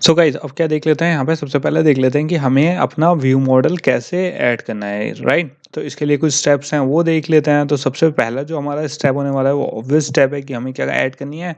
So guys अब क्या देख लेते हैं यहाँ पे सबसे पहले देख लेते हैं कि हमें अपना व्यू मॉडल कैसे ऐड करना है राइट। तो इसके लिए कुछ स्टेप्स हैं वो देख लेते हैं। तो सबसे पहला जो हमारा स्टेप होने वाला है वो ऑब्वियस स्टेप है कि हमें क्या ऐड करनी है,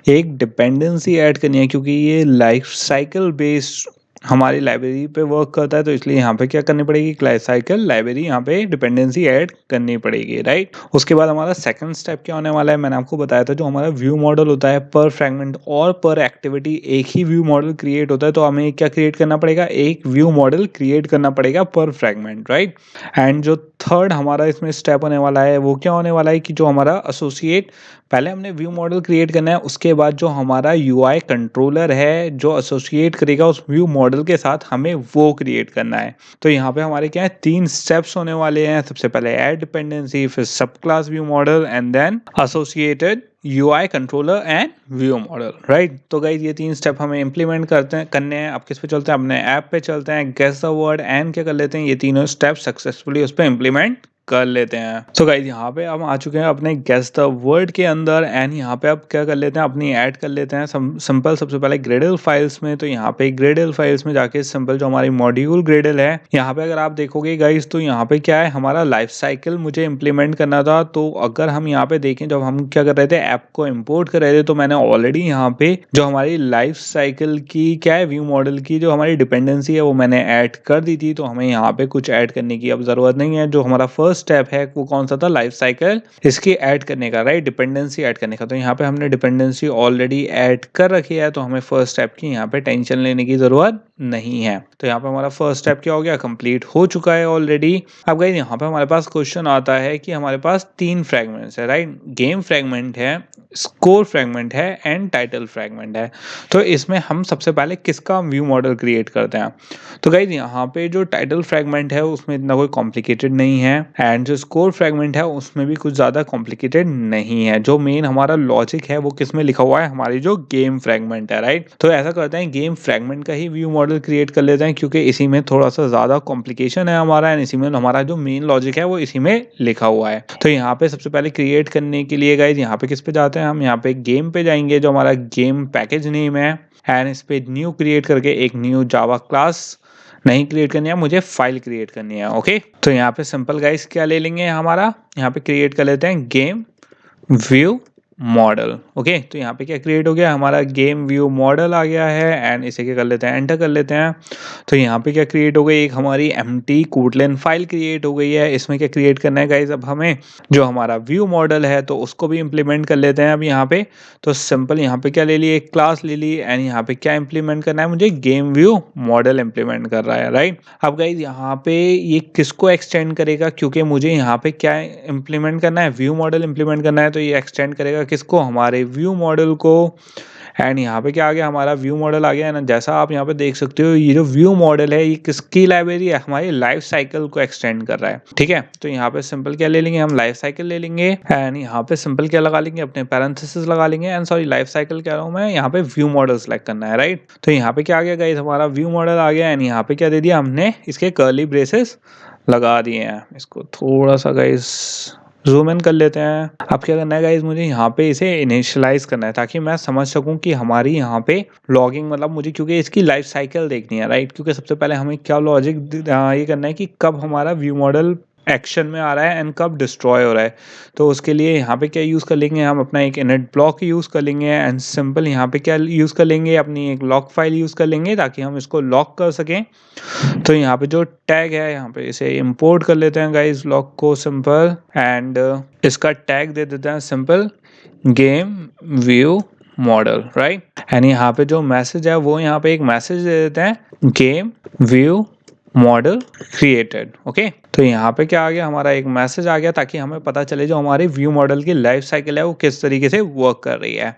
एक डिपेंडेंसी ऐड करनी है क्योंकि ये लाइफ साइकिल बेस्ड हमारी लाइब्रेरी पे वर्क करता है। तो इसलिए यहाँ पे क्या करनी पड़ेगी, लाइफ साइकिल लाइब्रेरी यहाँ पे डिपेंडेंसी ऐड करनी पड़ेगी राइट। उसके बाद हमारा सेकंड स्टेप क्या होने वाला है, मैंने आपको बताया था जो हमारा व्यू मॉडल होता है पर फ्रैगमेंट और पर एक्टिविटी एक ही व्यू मॉडल क्रिएट होता है। तो हमें क्या क्रिएट करना पड़ेगा, एक व्यू मॉडल क्रिएट करना पड़ेगा पर फ्रैगमेंट राइट। एंड जो थर्ड हमारा इसमें स्टेप होने वाला है वो क्या होने वाला है कि जो हमारा एसोसिएट, पहले हमने व्यू मॉडल क्रिएट करना है, उसके बाद जो हमारा यूआई कंट्रोलर है जो एसोसिएट करेगा उस व्यू मॉडल के साथ हमें वो क्रिएट करना है। तो यहाँ पे हमारे क्या है, तीन स्टेप्स होने वाले हैं। सबसे पहले ऐड डिपेंडेंसी, फिर सब class view model and then associated UI controller and view model right. तो गाइज ये तीन स्टेप हमें इंप्लीमेंट करने हैं। अब किस पे चलते हैं, अपने ऐप पे चलते हैं, गेस द वर्ड एंड क्या कर लेते हैं, ये तीनों स्टेप सक्सेसफुली उस पर इंप्लीमेंट कर लेते हैं। सो गाइज यहाँ पे हम आ चुके हैं अपने गेस द वर्ड के अंदर एंड यहाँ पे अब क्या कर लेते हैं, अपनी ऐड कर लेते हैं सिंपल सबसे पहले ग्रेडल फाइल्स में। तो यहाँ पे ग्रेडल फाइल्स में जाके सिंपल जो हमारी मॉड्यूल ग्रेडल है, यहाँ पे अगर आप देखोगे गाइज तो यहाँ पे क्या है, हमारा लाइफ साइकिल मुझे इंप्लीमेंट करना था। तो अगर हम यहाँ पे देखें, जब हम क्या कर रहे थे, ऐप को इम्पोर्ट कर रहे थे, तो मैंने ऑलरेडी यहाँ पे जो हमारी लाइफ साइकिल की क्या है, व्यू मॉडल की जो हमारी डिपेंडेंसी है वो मैंने ऐड कर दी थी। तो हमें यहाँ पे कुछ ऐड करने की अब जरूरत नहीं है। जो हमारा फर्स्ट स्टेप है वो कौन सा था, लाइफ साइकिल इसकी ऐड करने का राइट, डिपेंडेंसी ऐड करने का। तो यहाँ पे हमने डिपेंडेंसी ऑलरेडी ऐड कर रखी है, तो हमें फर्स्ट स्टेप की यहाँ पे टेंशन लेने की जरूरत नहीं है। तो यहाँ पे हमारा फर्स्ट स्टेप क्या हो गया, कंप्लीट हो चुका है ऑलरेडी। अब गाइस यहाँ पे हमारे पास क्वेश्चन आता है कि हमारे पास तीन फ्रेगमेंट्स है राइट, गेम फ्रेगमेंट है, स्कोर फ्रेगमेंट है एंड टाइटल फ्रेगमेंट है। तो इसमें हम सबसे पहले किसका व्यू मॉडल क्रिएट करते हैं। तो गाइस यहाँ पे जो टाइटल फ्रेगमेंट है उसमें इतना कोई कॉम्प्लिकेटेड नहीं है एंड जो स्कोर फ्रेगमेंट है उसमें भी कुछ ज़्यादा कॉम्प्लिकेटेड नहीं है। जो मेन हमारा लॉजिक है वो किस में लिखा हुआ है, हमारी जो गेम फ्रेगमेंट है राइट। तो ऐसा करते हैं, गेम फ्रेगमेंट का ही व्यू मॉडल क्रिएट कर लेते हैं क्योंकि इसी में थोड़ा सा ज़्यादा कॉम्प्लिकेशन है हमारा एंड इसी में हमारा जो मेन लॉजिक है वो इसी में लिखा हुआ है। तो यहाँ पे सबसे पहले क्रिएट करने के लिए गाइज यहाँ पे किस पे जाते हैं, हम यहाँ पे गेम पे जाएंगे, जो हमारा गेम पैकेज नेम है एंड इस पे न्यू क्रिएट करके एक न्यू जावा क्लास नहीं क्रिएट करनी है, मुझे फाइल क्रिएट करनी है। ओके, तो यहाँ पे सिंपल गाइस क्या ले लेंगे, हमारा यहाँ पे क्रिएट कर लेते हैं गेम व्यू मॉडल। ओके, तो यहाँ पे क्या क्रिएट हो गया, हमारा गेम व्यू मॉडल आ गया है एंड इसे क्या कर लेते हैं, एंटर कर लेते हैं। तो यहाँ पे क्या क्रिएट हो गई, एक हमारी एम्प्टी कोटलिन फाइल क्रिएट हो गई है। इसमें क्या क्रिएट करना है गाइज, अब हमें जो हमारा व्यू मॉडल है तो उसको भी इम्प्लीमेंट कर लेते हैं अब यहाँ पे। तो सिंपल यहाँ पे क्या ले ली, एक क्लास ले ली एंड यहाँ पे क्या इम्प्लीमेंट करना है, मुझे गेम व्यू मॉडल इम्प्लीमेंट कर रहा है राइट। अब गाइज यहाँ पे ये किसको एक्सटेंड करेगा, क्योंकि मुझे यहाँ पे क्या इम्प्लीमेंट करना है, व्यू मॉडल इम्प्लीमेंट करना है। तो ये एक्सटेंड करेगा किसको, हमारे व्यू मॉडल को। एंड यहाँ पे क्या आ गया, हमारा व्यू मॉडल आ गया है ना। जैसा आप यहाँ पे देख सकते हो, ये जो व्यू मॉडल है ये किसकी लाइब्रेरी है, हमारी लाइफ साइकिल को एक्सटेंड कर रहा है। ठीक है, तो यहाँ पे सिंपल क्या ले लेंगे, हम लाइफ साइकिल ले लेंगे एंड यहाँ पे सिंपल क्या लगा लेंगे, अपने पैरेंथेसिस लगा लेंगे एंड सॉरी लाइफ साइकिल कह रहा हूँ मैं, यहाँ पे व्यू मॉडल सेलेक्ट करना है राइट। तो यहाँ पे क्या आ गया गाइस, हमारा व्यू मॉडल आ गया एंड यहाँ पे क्या दे दिया हमने, इसके कर्ली ब्रेसेस लगा दिए हैं। इसको थोड़ा सा गाइस जूम इन कर लेते हैं। अब क्या करना है गाइज, मुझे यहाँ पे इसे इनिशियलाइज करना है ताकि मैं समझ सकूं कि हमारी यहाँ पे लॉगिंग मतलब मुझे, क्योंकि इसकी लाइफ साइकिल देखनी है राइट। क्योंकि सबसे पहले हमें क्या लॉजिक ये करना है कि कब हमारा व्यू मॉडल एक्शन में आ रहा है एंड कब डिस्ट्रॉय हो रहा है। तो उसके लिए यहाँ पे क्या यूज़ कर लेंगे, हम अपना एक इनिट ब्लॉक यूज़ कर लेंगे एंड सिंपल यहाँ पे क्या यूज़ कर लेंगे, अपनी एक लॉक फाइल यूज़ कर लेंगे ताकि हम इसको लॉक कर सकें। तो यहाँ पे जो टैग है यहाँ पे इसे इंपोर्ट कर लेते हैं गाइस, लॉक को सिंपल एंड इसका टैग दे देते हैं simple game view model right. And यहाँ पे जो मैसेज है वो यहाँ पे एक मैसेज दे देते हैं, game view model created. Okay, तो यहाँ पे क्या आ गया, हमारा एक मैसेज आ गया ताकि हमें पता चले जो हमारी व्यू मॉडल की लाइफ साइकिल है वो किस तरीके से वर्क कर रही है।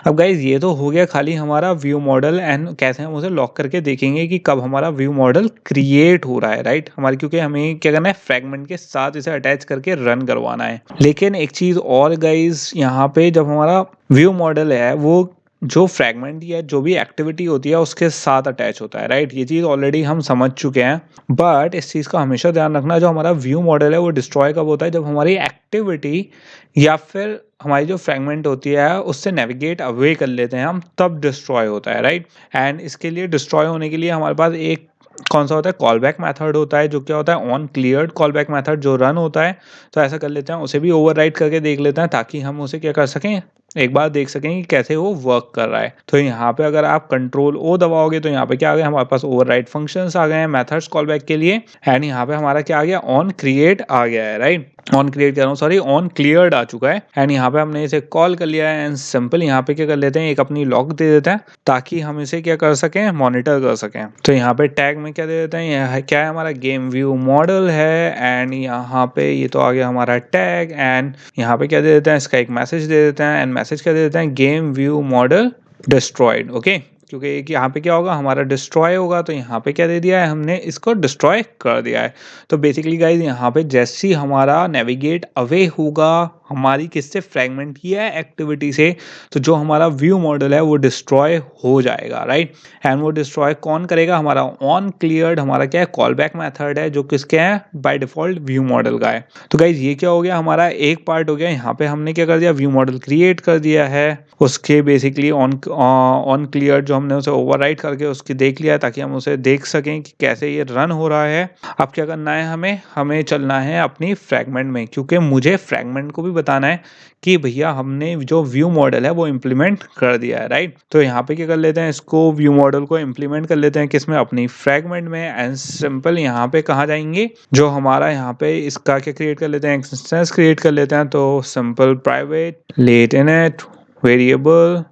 अब गाइज ये तो हो गया खाली हमारा व्यू मॉडल एंड कैसे हम उसे लॉक करके देखेंगे कि कब हमारा व्यू मॉडल क्रिएट हो रहा है राइट हमारी, क्योंकि हमें क्या करना है, फ्रेगमेंट के साथ इसे अटैच करके रन करवाना है। लेकिन एक चीज और गाइज, यहाँ पे जब हमारा व्यू मॉडल है वो जो फ्रैगमेंट या जो भी एक्टिविटी होती है उसके साथ अटैच होता है, राइट? ये चीज़ ऑलरेडी हम समझ चुके हैं, बट इस चीज़ का हमेशा ध्यान रखना, जो हमारा व्यू मॉडल है वो डिस्ट्रॉय कब होता है, जब हमारी एक्टिविटी या फिर हमारी जो फ्रैगमेंट होती है उससे नेविगेट अवे कर लेते हैं हम, तब डिस्ट्रॉय होता है, राइट? एंड इसके लिए डिस्ट्रॉय होने के लिए हमारे पास एक कौन सा होता है, कॉल बैक मेथड होता है, जो क्या होता है, on cleared call back method जो रन होता है। तो ऐसा कर लेते हैं, उसे भी ओवरराइड करके देख लेते हैं, ताकि हम उसे क्या कर सकें, एक बार देख सकें कि कैसे वो वर्क कर रहा है। तो यहाँ पे अगर आप कंट्रोल ओ दबाओगे तो यहाँ पे क्या आ गया, हमारे पास ओवरराइड फंक्शंस आ गए हैं मेथड्स कॉल बैक के लिए। एंड यहाँ पे हमारा क्या आ गया, ऑन क्रिएट आ गया है, राइट? ऑन क्रिएट कर रहा हूँ, सॉरी, ऑन क्लियर्ड आ चुका है। एंड यहाँ पे हमने इसे कॉल कर लिया है। एंड सिंपल यहाँ पे क्या कर लेते हैं, एक अपनी लॉग दे देते हैं, ताकि हम इसे क्या कर सकें, मॉनिटर कर सकें। तो यहाँ पे टैग में क्या दे देते हैं, यह क्या है, हमारा गेम व्यू मॉडल है। एंड यहाँ पे ये तो आ गया हमारा टैग। एंड यहाँ पे क्या दे देते हैं, इसका एक मैसेज दे देते हैं। एंड मैसेज क्या दे देते हैं, game view model destroyed, okay? क्योंकि यहाँ पे क्या होगा, हमारा डिस्ट्रॉय होगा, तो यहाँ पे क्या दे दिया है हमने, इसको डिस्ट्रॉय कर दिया है। तो बेसिकली गाइज यहाँ पे जैसे ही हमारा नेविगेट अवे होगा हमारी किससे, फ्रैगमेंट की है एक्टिविटी से, तो जो हमारा व्यू मॉडल है वो डिस्ट्रॉय हो जाएगा, राइट? एंड वो डिस्ट्रॉय कौन करेगा, हमारा ऑन क्लियर्ड, हमारा क्या है, कॉल बैक मेथड है, जो किसके है, बाय डिफॉल्ट व्यू मॉडल का है। तो गाइज ये क्या हो गया, हमारा एक पार्ट हो गया। यहाँ पे हमने क्या कर दिया, व्यू मॉडल क्रिएट कर दिया है, उसके बेसिकली ऑन क्लियर जो हमने उसे ओवरराइट करके उसकी देख लिया, ताकि हम उसे देख सकें कि कैसे ये रन हो रहा है। अब क्या करना है, हमें चलना है अपनी फ्रैगमेंट में, क्योंकि मुझे फ्रैगमेंट को भी बताना है कि भैया हमने जो व्यू मॉडल है वो इम्प्लीमेंट कर दिया है, राइट? तो यहाँ पे क्या कर लेते हैं, इसको व्यू मॉडल को इम्प्लीमेंट कर लेते हैं, किसमें, अपनी फ्रैगमेंट में। एंड सिंपल यहाँ पे कहाँ जाएंगे, जो हमारा यहाँ पे इसका क्या क्रिएट कर लेते हैं, इंस्टेंस क्रिएट कर लेते हैं। तो simple private late init variable,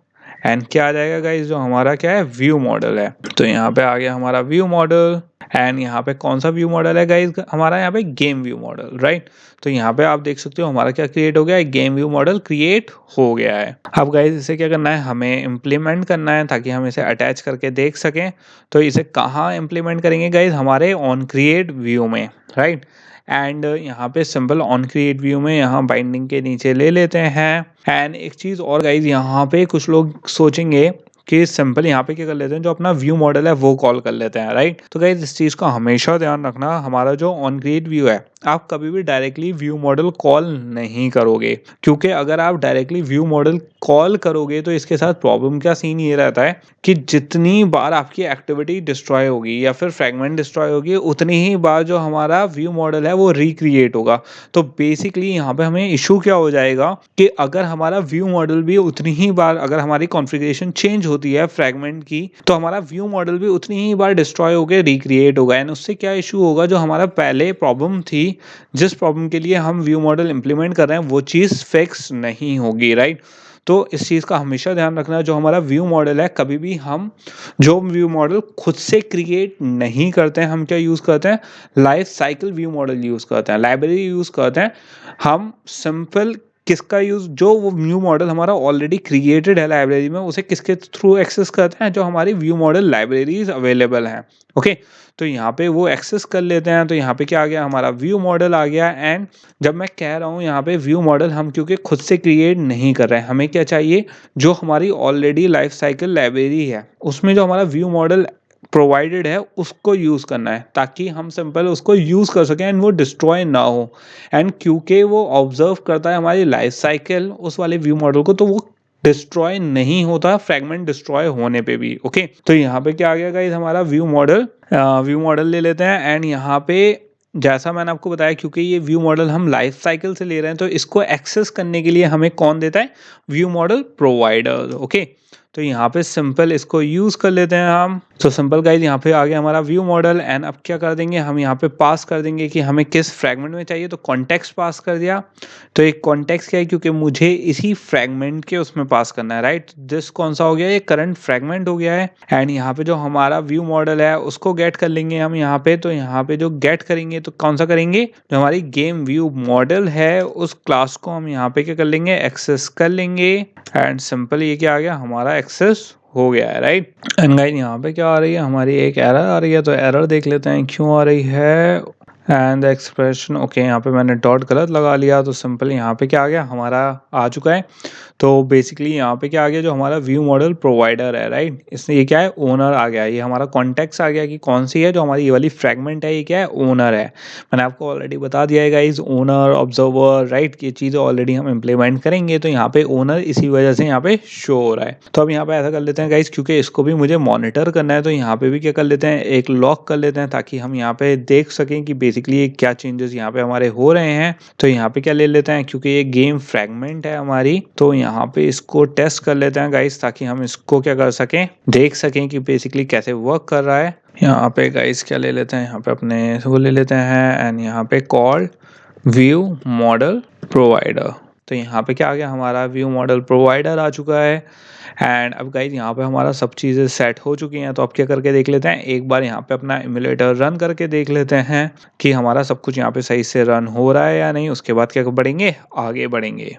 and क्या आ जाएगा गाइस, जो हमारा क्या है, व्यू मॉडल है। तो यहाँ पे आ गया हमारा व्यू मॉडल। एंड यहाँ पे कौन सा व्यू मॉडल है गाइस, हमारा यहाँ पे गेम व्यू मॉडल, राइट? तो यहाँ पे आप देख सकते हो हमारा क्या क्रिएट हो गया है, गेम व्यू मॉडल क्रिएट हो गया है। अब गाइस इसे क्या करना है, हमें इम्प्लीमेंट करना है, ताकि हम इसे अटैच करके देख सकें। तो इसे कहाँ इम्प्लीमेंट करेंगे गाइस, हमारे ऑन क्रिएट व्यू में, राइट? एंड यहाँ पे सिंपल ऑन क्रिएट व्यू में यहाँ बाइंडिंग के नीचे ले लेते हैं। एंड एक चीज़ और गाइज, यहाँ पे कुछ लोग सोचेंगे कि सिंपल यहाँ पे क्या कर लेते हैं, जो अपना व्यू मॉडल है वो कॉल कर लेते हैं, राइट? तो गाइज इस चीज़ का हमेशा ध्यान रखना, हमारा जो ऑन क्रिएट व्यू है, आप कभी भी डायरेक्टली व्यू मॉडल कॉल नहीं करोगे, क्योंकि अगर आप डायरेक्टली व्यू मॉडल कॉल करोगे तो इसके साथ प्रॉब्लम क्या सीन ये रहता है कि जितनी बार आपकी एक्टिविटी डिस्ट्रॉय होगी या फिर फ्रैगमेंट डिस्ट्रॉय होगी, उतनी ही बार जो हमारा व्यू मॉडल है वो रिक्रिएट होगा। तो बेसिकली यहाँ पे हमें इशू क्या हो जाएगा कि अगर हमारा व्यू मॉडल भी उतनी ही बार, अगर हमारी कॉन्फ़िगरेशन चेंज होती है फ्रैगमेंट की, तो हमारा व्यू मॉडल भी उतनी ही बार डिस्ट्रॉय होकर रिक्रिएट होगा। एंड उससे क्या इशू होगा, जो हमारा पहले प्रॉब्लम थी, जिस प्रॉब्लम के लिए हम व्यू मॉडल इंप्लीमेंट कर रहे हैं, वो चीज़ फिक्स नहीं होगी, राइट? तो इस चीज़ का हमेशा ध्यान रखना, जो हमारा व्यू मॉडल है, कभी भी हम जो व्यू मॉडल खुद से क्रिएट नहीं करते हैं, हम क्या यूज़ करते हैं, life cycle view model use करते हैं, लाइब्रेरी यूज़ करते हैं। हम सिंपल किसका यूज़, जो वो व्यू मॉडल हमारा ऑलरेडी क्रिएटेड है लाइब्रेरी में, उसे किसके थ्रू एक्सेस करते हैं, जो हमारी व्यू मॉडल लाइब्रेरीज अवेलेबल हैं, ओके? तो यहाँ पे वो एक्सेस कर लेते हैं। तो यहाँ पे क्या आ गया, हमारा व्यू मॉडल आ गया। एंड जब मैं कह रहा हूँ यहाँ पे व्यू मॉडल हम क्योंकि खुद से क्रिएट नहीं कर रहे हैं, हमें क्या चाहिए, जो हमारी ऑलरेडी लाइफ साइकिल लाइब्रेरी है उसमें जो हमारा व्यू मॉडल प्रोवाइडेड है उसको यूज़ करना है, ताकि हम सिंपल उसको यूज़ कर सकें एंड वो डिस्ट्रॉय ना हो। एंड क्योंकि वो ऑब्जर्व करता है हमारी लाइफ साइकिल उस वाले व्यू मॉडल को, तो वो डिस्ट्रॉय नहीं होता फ्रैगमेंट डिस्ट्रॉय होने पे भी, ओके? तो यहाँ पे क्या आ गया गाइस, हमारा व्यू मॉडल ले लेते हैं। एंड यहाँ पे जैसा मैंने आपको बताया, क्योंकि ये व्यू मॉडल हम लाइफ साइकिल से ले रहे हैं, तो इसको एक्सेस करने के लिए हमें कौन देता है, व्यू मॉडल प्रोवाइडर, ओके? तो यहाँ पे सिंपल इसको यूज़ कर लेते हैं हम। तो सिंपल गाइज यहाँ पे आ गया हमारा व्यू मॉडल। एंड अब क्या कर देंगे, हम यहाँ पे पास कर देंगे कि हमें किस फ्रैगमेंट में चाहिए, तो कॉन्टेक्स्ट पास कर दिया। तो एक कॉन्टेक्स्ट क्या है, क्योंकि मुझे इसी फ्रैगमेंट के उसमें पास करना है, राइट? दिस कौन सा हो गया, ये करंट फ्रैगमेंट हो गया है। एंड यहाँ पे जो हमारा व्यू मॉडल है उसको गेट कर लेंगे हम यहाँ पे। तो यहाँ पे जो गेट करेंगे तो कौन सा करेंगे, जो हमारी गेम व्यू मॉडल है उस क्लास को हम यहाँ पे क्या कर लेंगे, एक्सेस कर लेंगे। एंड सिंपल ये क्या आ गया, हमारा एक्सेस हो गया है, राइट? एंड गाइस यहाँ पे क्या आ रही है, हमारी एक एरर आ रही है। तो एरर देख लेते हैं क्यों आ रही है। एंड द एक्सप्रेशन ओके, यहाँ पे मैंने डॉट गलत लगा लिया, तो सिंपल यहाँ पे क्या आ गया हमारा आ चुका है। तो बेसिकली यहाँ पे क्या आ गया, जो हमारा व्यू मॉडल प्रोवाइडर है, राइट, इसमें ये क्या है, ओनर आ गया, ये हमारा कॉन्टेक्स्ट आ गया कि कौन सी है जो हमारी ये वाली फ्रेगमेंट है, ये क्या है, ओनर है। मैंने आपको ऑलरेडी बता दिया है गाइस, ओनर ऑब्जर्वर, राइट, ये चीज़ें ऑलरेडी हम इम्प्लीमेंट करेंगे, तो यहाँ पे ओनर इसी वजह से यहाँ पे शो हो रहा है। तो अब यहाँ पे ऐसा कर लेते हैं गाइस, क्योंकि इसको भी मुझे मॉनिटर करना है, तो यहाँ पे भी क्या कर लेते हैं, एक लॉक कर लेते हैं, ताकि हम यहाँ पे देख सकें कि बेसिकली क्या चेंजेस यहाँ पे हमारे हो रहे हैं। तो यहाँ पे क्या ले लेते हैं, क्योंकि ये गेम फ्रेगमेंट है हमारी, तो यहाँ पे इसको टेस्ट कर लेते हैं गाइस, ताकि हम इसको क्या कर सकें, देख सकें कि बेसिकली कैसे वर्क कर रहा है। यहाँ पे गाइस क्या ले लेते हैं, यहाँ पे अपने वो ले लेते हैं, एंड यहाँ पे कॉल व्यू मॉडल प्रोवाइडर। तो यहाँ पे क्या आ गया, हमारा व्यू मॉडल प्रोवाइडर आ चुका है। एंड अब गाइज यहाँ पे हमारा सब चीज़ें सेट हो चुकी हैं, तो अब क्या करके देख लेते हैं, एक बार यहाँ पे अपना इम्यूलेटर रन करके देख लेते हैं कि हमारा सब कुछ यहाँ पे सही से रन हो रहा है या नहीं। उसके बाद क्या बढ़ेंगे, आगे बढ़ेंगे।